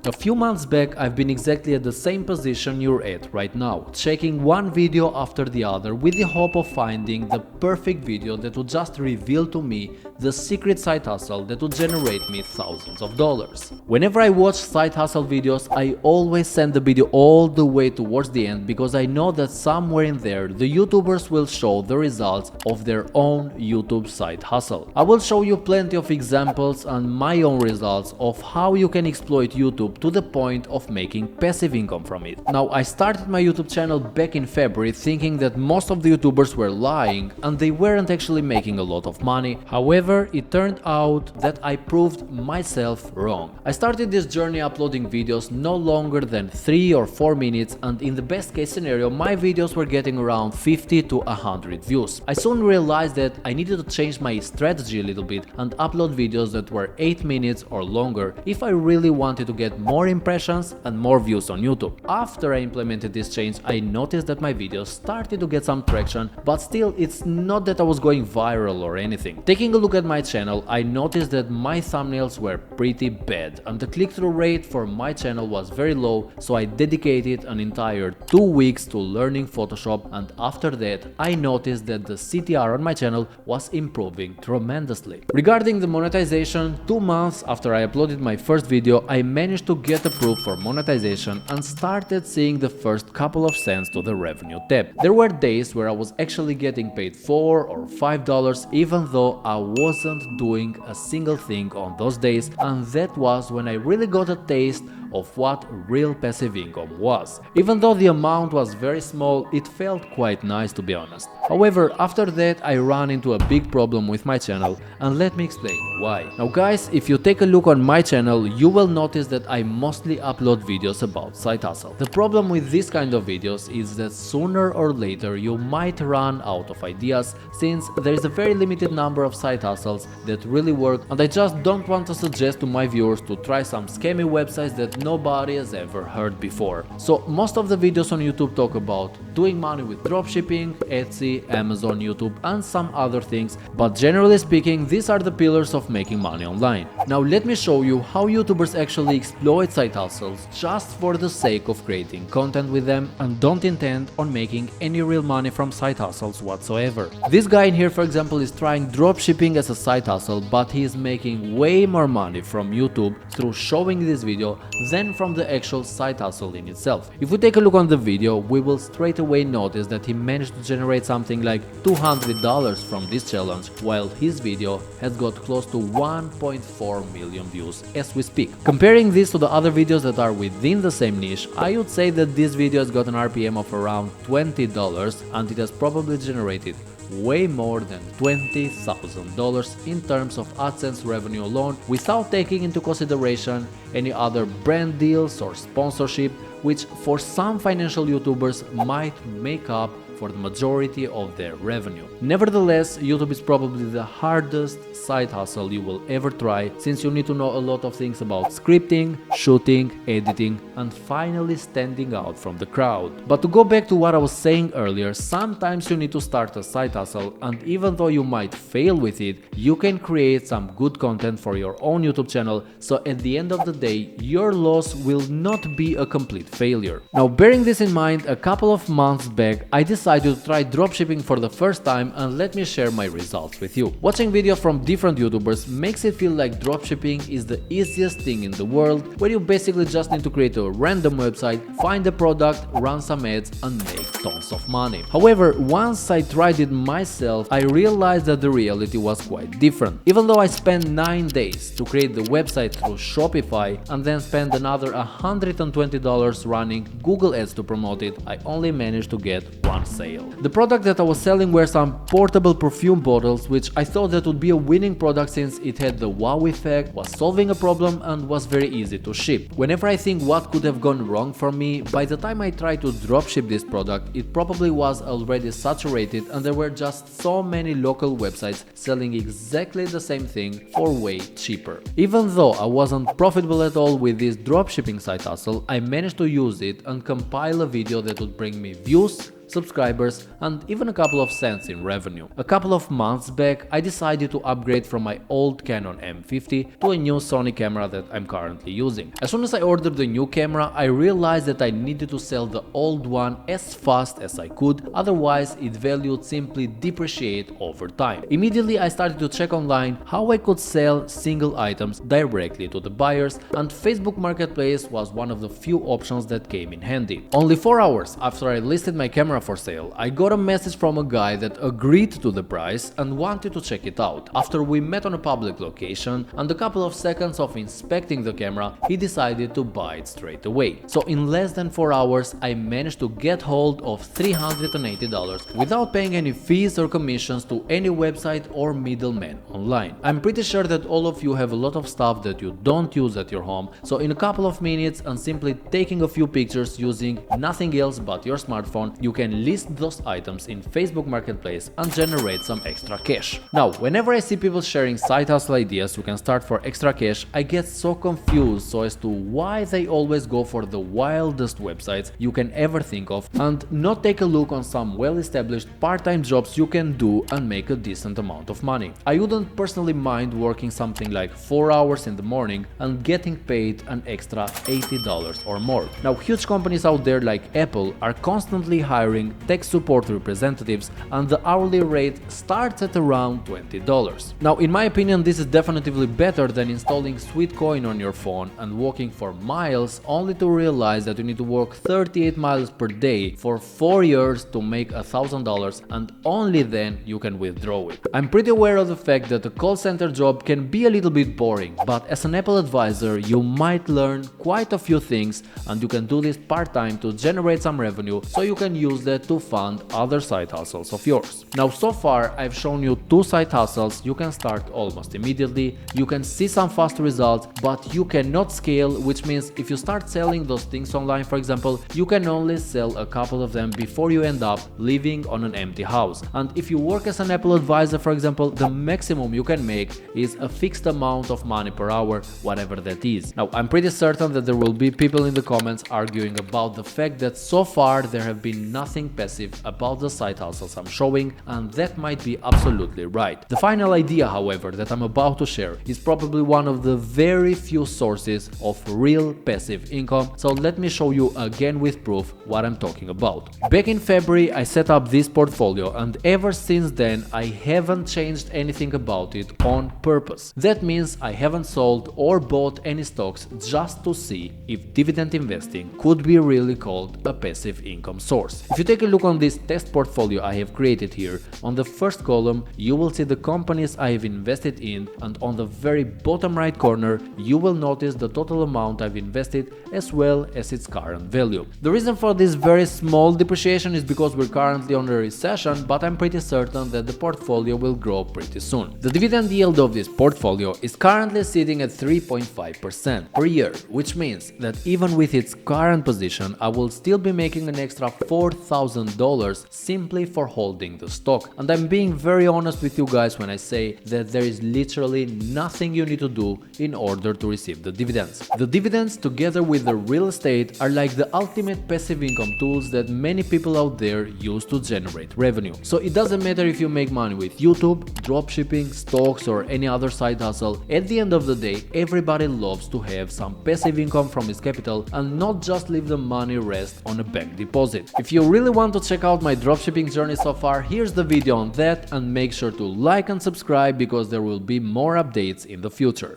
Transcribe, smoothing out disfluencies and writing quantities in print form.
A few months back, I've been exactly at the same position you're at right now, checking one video after the other with the hope of finding the perfect video that would just reveal to me the secret side hustle that would generate me thousands of dollars. Whenever I watch side hustle videos, I always send the video all the way towards the end because I know that somewhere in there the YouTubers will show the results of their own YouTube side hustle. I will show you plenty of examples and my own results of how you can exploit YouTube to the point of making passive income from it. Now, I started my YouTube channel back in February thinking that most of the YouTubers were lying and they weren't actually making a lot of money. However, it turned out that I proved myself wrong. I started this journey uploading videos no longer than 3 or 4 minutes, and in the best case scenario my videos were getting around 50 to 100 views. I soon realized that I needed to change my strategy a little bit and upload videos that were 8 minutes or longer if I really wanted to get more impressions and more views on YouTube. After I implemented this change, I noticed that my videos started to get some traction, but still it's not that I was going viral or anything. Taking a look at my channel, I noticed that my thumbnails were pretty bad and the click-through rate for my channel was very low, so I dedicated an entire 2 weeks to learning Photoshop, and after that I noticed that the CTR on my channel was improving tremendously. Regarding the monetization, 2 months after I uploaded my first video, I managed to get approved for monetization and started seeing the first couple of cents to the revenue tab. There were days where I was actually getting paid $4 or $5 even though I wasn't doing a single thing on those days, and that was when I really got a taste of what real passive income was. Even though the amount was very small, it felt quite nice, to be honest. However, after that I ran into a big problem with my channel, and let me explain why. Now guys, if you take a look on my channel, you will notice that I mostly upload videos about side hustle. The problem with this kind of videos is that sooner or later you might run out of ideas, since there is a very limited number of side hustles that really work, and I just don't want to suggest to my viewers to try some scammy websites that nobody has ever heard before. So most of the videos on YouTube talk about doing money with dropshipping, Etsy, Amazon, YouTube and some other things, but generally speaking these are the pillars of making money online. Now let me show you how YouTubers actually exploit side hustles just for the sake of creating content with them and don't intend on making any real money from side hustles whatsoever. This guy in here, for example, is trying dropshipping as a side hustle, but he is making way more money from YouTube through showing this video than from the actual side hustle in itself. If we take a look on the video, we will straight away notice that he managed to generate something like $200 from this challenge, while his video has got close to 1.4 million views as we speak. Comparing this to the other videos that are within the same niche, I would say that this video has got an RPM of around $20 and it has probably generated way more than $20,000 in terms of AdSense revenue alone, without taking into consideration any other brand deals or sponsorship, which for some financial YouTubers might make up for the majority of their revenue. Nevertheless, YouTube is probably the hardest side hustle you will ever try, since you need to know a lot of things about scripting, shooting, editing, and finally standing out from the crowd. But to go back to what I was saying earlier, sometimes you need to start a side hustle, and even though you might fail with it, you can create some good content for your own YouTube channel, so at the end of the day, your loss will not be a complete failure. Now, bearing this in mind, a couple of months back, I decided to try dropshipping for the first time, and let me share my results with you. Watching videos from different YouTubers makes it feel like dropshipping is the easiest thing in the world, where you basically just need to create a random website, find a product, run some ads and make tons of money. However, once I tried it myself, I realized that the reality was quite different. Even though I spent 9 days to create the website through Shopify and then spent another $120 running Google ads to promote it, I only managed to get one sale. The product that I was selling were some portable perfume bottles, which I thought that would be a winning product since it had the wow effect, was solving a problem and was very easy to ship. Whenever I think what could have gone wrong for me, by the time I tried to dropship this product, it probably was already saturated and there were just so many local websites selling exactly the same thing for way cheaper. Even though I wasn't profitable at all with this dropshipping side hustle, I managed to use it and compile a video that would bring me views, subscribers, and even a couple of cents in revenue. A couple of months back, I decided to upgrade from my old Canon M50 to a new Sony camera that I'm currently using. As soon as I ordered the new camera, I realized that I needed to sell the old one as fast as I could, otherwise its value would simply depreciate over time. Immediately I started to check online how I could sell single items directly to the buyers, and Facebook Marketplace was one of the few options that came in handy. Only 4 hours after I listed my camera for sale, I got a message from a guy that agreed to the price and wanted to check it out. After we met on a public location and a couple of seconds of inspecting the camera, he decided to buy it straight away. So in less than 4 hours, I managed to get hold of $380 without paying any fees or commissions to any website or middleman online. I'm pretty sure that all of you have a lot of stuff that you don't use at your home, so in a couple of minutes and simply taking a few pictures using nothing else but your smartphone, you can list those items in Facebook Marketplace and generate some extra cash. Now, whenever I see people sharing side hustle ideas you can start for extra cash, I get so confused as to why they always go for the wildest websites you can ever think of and not take a look on some well-established part-time jobs you can do and make a decent amount of money. I wouldn't personally mind working something like 4 hours in the morning and getting paid an extra $80 or more. Now, huge companies out there like Apple are constantly hiring tech support representatives, and the hourly rate starts at around $20. Now, in my opinion, this is definitely better than installing Sweetcoin on your phone and walking for miles only to realize that you need to walk 38 miles per day for 4 years to make $1,000, and only then you can withdraw it. I'm pretty aware of the fact that a call center job can be a little bit boring, but as an Apple advisor you might learn quite a few things, and you can do this part-time to generate some revenue so you can use that to fund other side hustles of yours. Now, so far I've shown you 2 side hustles you can start almost immediately. You can see some fast results, but you cannot scale, which means if you start selling those things online, for example, you can only sell a couple of them before you end up living on an empty house. And if you work as an Apple advisor, for example, the maximum you can make is a fixed amount of money per hour, whatever that is. Now, I'm pretty certain that there will be people in the comments arguing about the fact that so far there have been nothing passive about the side hustles I'm showing, and that might be absolutely right. The final idea, however, that I'm about to share is probably one of the very few sources of real passive income, so let me show you again with proof what I'm talking about. Back in February I set up this portfolio, and ever since then I haven't changed anything about it on purpose. That means I haven't sold or bought any stocks just to see if dividend investing could be really called a passive income source. If you take a look on this test portfolio I have created here, on the first column you will see the companies I have invested in, and on the very bottom right corner you will notice the total amount I've invested as well as its current value. The reason for this very small depreciation is because we're currently under a recession, but I'm pretty certain that the portfolio will grow pretty soon. The dividend yield of this portfolio is currently sitting at 3.5% per year, which means that even with its current position I will still be making an extra $4,000 simply for holding the stock. And I'm being very honest with you guys when I say that there is literally nothing you need to do in order to receive the dividends. The dividends, together with the real estate, are like the ultimate passive income tools that many people out there use to generate revenue. So it doesn't matter if you make money with YouTube, dropshipping, stocks, or any other side hustle. At the end of the day, everybody loves to have some passive income from his capital and not just leave the money rest on a bank deposit. If you really want to check out my dropshipping journey so far, here's the video on that, and make sure to like and subscribe because there will be more updates in the future.